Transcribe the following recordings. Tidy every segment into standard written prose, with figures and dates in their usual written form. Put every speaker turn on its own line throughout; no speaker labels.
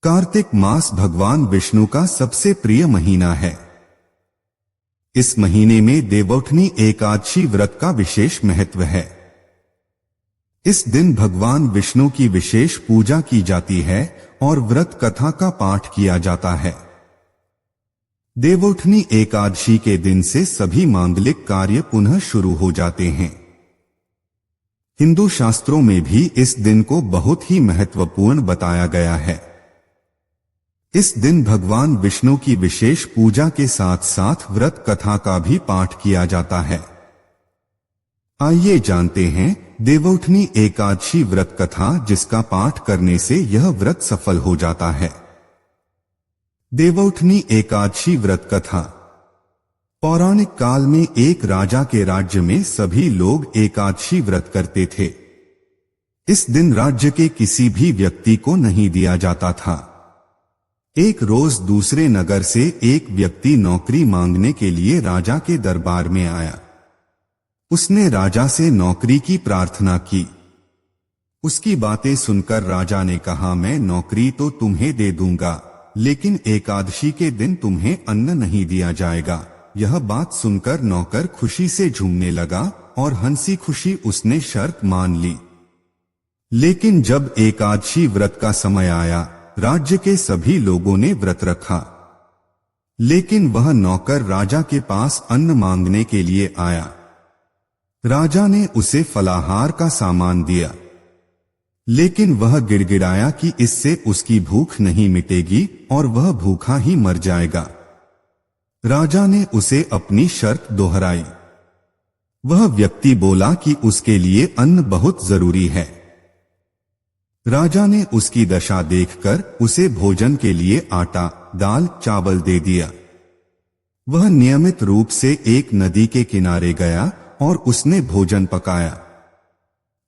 कार्तिक मास भगवान विष्णु का सबसे प्रिय महीना है। इस महीने में देवोठनी एकादशी व्रत का विशेष महत्व है। इस दिन भगवान विष्णु की विशेष पूजा की जाती है और व्रत कथा का पाठ किया जाता है। देवोठनी एकादशी के दिन से सभी मांगलिक कार्य पुनः शुरू हो जाते हैं। हिंदू शास्त्रों में भी इस दिन को बहुत ही महत्वपूर्ण बताया गया है। इस दिन भगवान विष्णु की विशेष पूजा के साथ साथ व्रत कथा का भी पाठ किया जाता है। आइए जानते हैं देवोठनी एकादशी व्रत कथा, जिसका पाठ करने से यह व्रत सफल हो जाता है। देवोठनी एकादशी व्रत कथा। पौराणिक काल में एक राजा के राज्य में सभी लोग एकादशी व्रत करते थे। इस दिन राज्य के किसी भी व्यक्ति को नहीं दिया जाता था। एक रोज दूसरे नगर से एक व्यक्ति नौकरी मांगने के लिए राजा के दरबार में आया। उसने राजा से नौकरी की प्रार्थना की। उसकी बातें सुनकर राजा ने कहा, मैं नौकरी तो तुम्हें दे दूंगा, लेकिन एकादशी के दिन तुम्हें अन्न नहीं दिया जाएगा। यह बात सुनकर नौकर खुशी से झूमने लगा और हंसी खुशी उसने शर्त मान ली। लेकिन जब एकादशी व्रत का समय आया, राज्य के सभी लोगों ने व्रत रखा, लेकिन वह नौकर राजा के पास अन्न मांगने के लिए आया। राजा ने उसे फलाहार का सामान दिया, लेकिन वह गिड़गिड़ाया कि इससे उसकी भूख नहीं मिटेगी और वह भूखा ही मर जाएगा। राजा ने उसे अपनी शर्त दोहराई। वह व्यक्ति बोला कि उसके लिए अन्न बहुत जरूरी है। राजा ने उसकी दशा देखकर उसे भोजन के लिए आटा, दाल, चावल दे दिया। वह नियमित रूप से एक नदी के किनारे गया और उसने भोजन पकाया।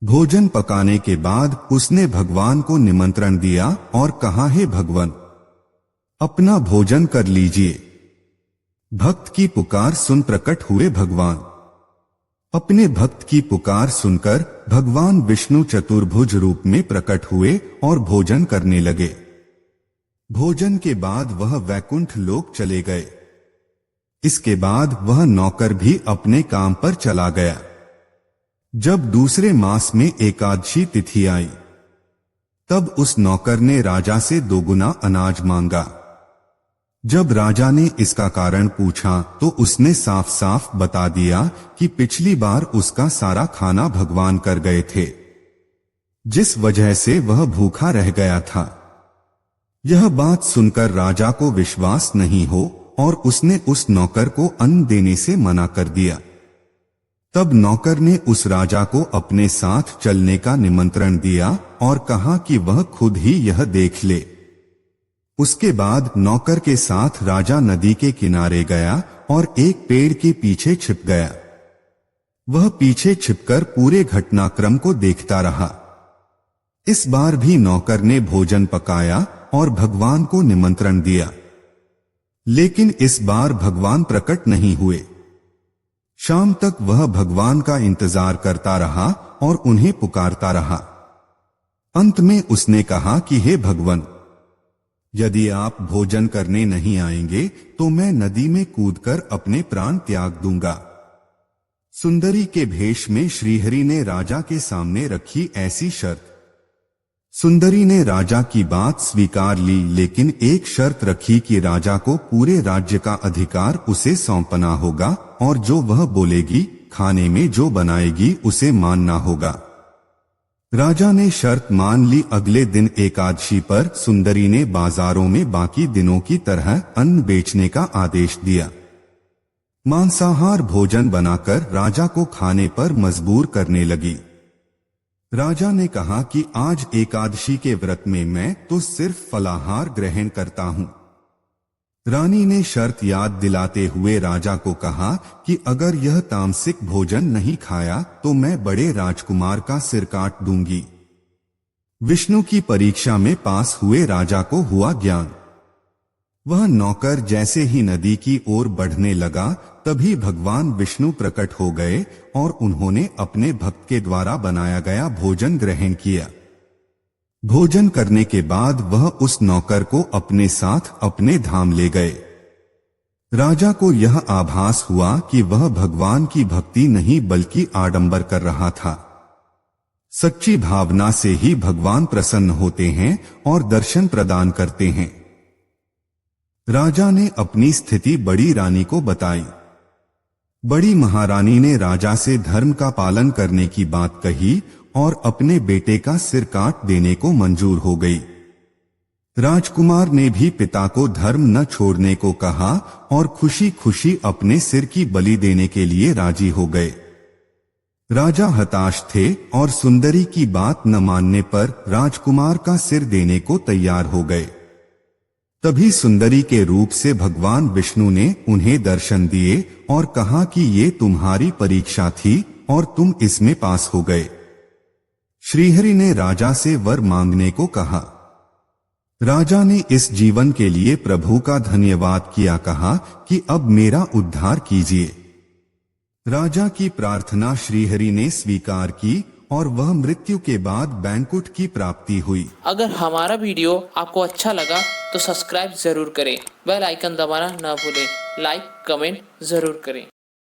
भोजन पकाने के बाद उसने भगवान को निमंत्रण दिया और कहा, हे भगवान, अपना भोजन कर लीजिए। भक्त की पुकार सुन प्रकट हुए भगवान। अपने भक्त की पुकार सुनकर भगवान विष्णु चतुर्भुज रूप में प्रकट हुए और भोजन करने लगे। भोजन के बाद वह वैकुंठ लोक चले गए। इसके बाद वह नौकर भी अपने काम पर चला गया। जब दूसरे मास में एकादशी तिथि आई, तब उस नौकर ने राजा से 2 गुना अनाज मांगा। जब राजा ने इसका कारण पूछा तो उसने साफ साफ बता दिया कि पिछली बार उसका सारा खाना भगवान कर गए थे, जिस वजह से वह भूखा रह गया था। यह बात सुनकर राजा को विश्वास नहीं हो और उसने उस नौकर को अन्न देने से मना कर दिया। तब नौकर ने उस राजा को अपने साथ चलने का निमंत्रण दिया और कहा कि वह खुद ही यह देख ले। उसके बाद नौकर के साथ राजा नदी के किनारे गया और एक पेड़ के पीछे छिप गया। वह पीछे छिपकर पूरे घटनाक्रम को देखता रहा। इस बार भी नौकर ने भोजन पकाया और भगवान को निमंत्रण दिया, लेकिन इस बार भगवान प्रकट नहीं हुए। शाम तक वह भगवान का इंतजार करता रहा और उन्हें पुकारता रहा। अंत में उसने कहा कि हे भगवान, यदि आप भोजन करने नहीं आएंगे तो मैं नदी में कूदकर अपने प्राण त्याग दूंगा। सुंदरी के भेष में श्रीहरि ने राजा के सामने रखी ऐसी शर्त। सुंदरी ने राजा की बात स्वीकार ली, लेकिन एक शर्त रखी कि राजा को पूरे राज्य का अधिकार उसे सौंपना होगा और जो वह बोलेगी, खाने में जो बनाएगी, उसे मानना होगा। राजा ने शर्त मान ली। अगले दिन एकादशी पर सुंदरी ने बाजारों में बाकी दिनों की तरह अन्न बेचने का आदेश दिया। मांसाहार भोजन बनाकर राजा को खाने पर मजबूर करने लगी। राजा ने कहा कि आज एकादशी के व्रत में मैं तो सिर्फ फलाहार ग्रहण करता हूं। रानी ने शर्त याद दिलाते हुए राजा को कहा कि अगर यह तामसिक भोजन नहीं खाया तो मैं बड़े राजकुमार का सिर काट दूंगी। विष्णु की परीक्षा में पास हुए राजा को हुआ ज्ञान। वह नौकर जैसे ही नदी की ओर बढ़ने लगा, तभी भगवान विष्णु प्रकट हो गए और उन्होंने अपने भक्त के द्वारा बनाया गया भोजन ग्रहण किया। भोजन करने के बाद वह उस नौकर को अपने साथ अपने धाम ले गए। राजा को यह आभास हुआ कि वह भगवान की भक्ति नहीं बल्कि आडंबर कर रहा था। सच्ची भावना से ही भगवान प्रसन्न होते हैं और दर्शन प्रदान करते हैं। राजा ने अपनी स्थिति बड़ी रानी को बताई। बड़ी महारानी ने राजा से धर्म का पालन करने की बात कही और अपने बेटे का सिर काट देने को मंजूर हो गई। राजकुमार ने भी पिता को धर्म न छोड़ने को कहा और खुशी खुशी अपने सिर की बलि देने के लिए राजी हो गए। राजा हताश थे और सुंदरी की बात न मानने पर राजकुमार का सिर देने को तैयार हो गए। तभी सुंदरी के रूप से भगवान विष्णु ने उन्हें दर्शन दिए और कहा कि ये तुम्हारी परीक्षा थी और तुम इसमें पास हो गए। श्रीहरि ने राजा से वर मांगने को कहा। राजा ने इस जीवन के लिए प्रभु का धन्यवाद किया, कहा कि अब मेरा उद्धार कीजिए। राजा की प्रार्थना श्रीहरि ने स्वीकार की और वह मृत्यु के बाद बैंकुट की प्राप्ति हुई।
अगर हमारा वीडियो आपको अच्छा लगा तो सब्सक्राइब जरूर करें, बेल आइकन दबाना ना भूलें, लाइक कमेंट जरूर करें।